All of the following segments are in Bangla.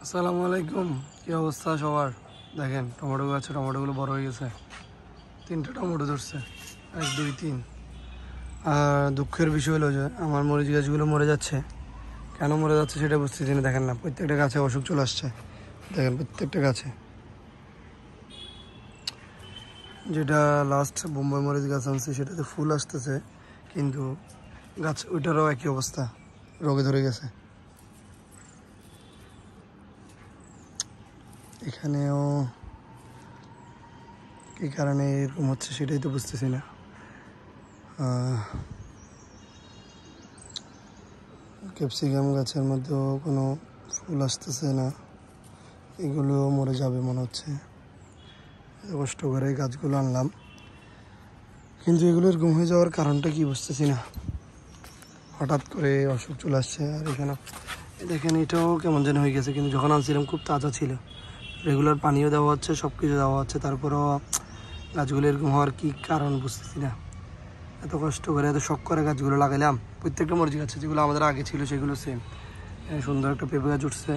আসসালামু আলাইকুম। কি অবস্থা সবার? দেখেন টমেটো গাছে টমেটোগুলো বড় হয়ে গেছে, 3টা টমেটো ধরছে, 1 2 3। আর দুঃখের বিষয় হলো যে আমার মরিচ গাছগুলো মরে যাচ্ছে। কেন মরে যাচ্ছে সেটা বুঝতেছি না। দেখেন না, প্রত্যেকটা গাছে অসুখ চলে আসছে। দেখেন প্রত্যেকটা গাছে, যেটা লাস্ট বোম্বাই মরিচ গাছ আনছে সেটাতে ফুল আসতেছে, কিন্তু গাছ ওইটারও একই অবস্থা, রোগে ধরে গেছে। এখানেও কী কারণে এরকম হচ্ছে সেটাই তো বুঝতেছি না। ক্যাপসিকাম গাছের মধ্যেও কোনো ফুল আসতেছে না, এগুলো মরে যাবে মনে হচ্ছে। কষ্ট করে গাছগুলো আনলাম, কিন্তু এগুলো এরকম হয়ে যাওয়ার কারণটা কি বুঝতেছি না। হঠাৎ করে অসুখ চলে আসছে। আর এখানে দেখেন এটাও কেমন যেন হয়ে গেছে, কিন্তু যখন আনছিলাম খুব তাজা ছিল, রেগুলার পানিও দেওয়া হচ্ছে, সব কিছু দেওয়া হচ্ছে, তারপরেও গাছগুলো এরকম হওয়ার কী কারণ বুঝতেছি না। এত কষ্ট করে এত শখ করে গাছগুলো লাগাইলাম, প্রত্যেকটা মরিচ গাছে যেগুলো আমাদের আগে ছিল সেগুলো সেম। সুন্দর একটা পেঁপে গাছ উঠছে,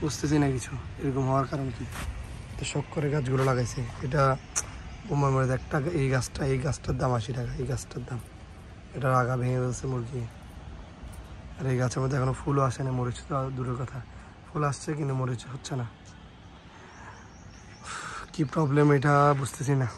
বুঝতেছি না কিছু এরকম হওয়ার কারণ কি। তো শখ করে গাছগুলো লাগাইছে। এটা বোম্বাই মরিচ একটা, এই গাছটার দাম 80 টাকা। এই গাছটার দাম, এটার আগা ভেঙে যাচ্ছে মুরগি। আর এই গাছের মধ্যে এখনো ফুলও আসে না, মরিচ তো দূরের কথা, ফুল আসছে কিন্তু মরিচ হচ্ছে না। কি প্রবলেম এটা বুঝতেছি না।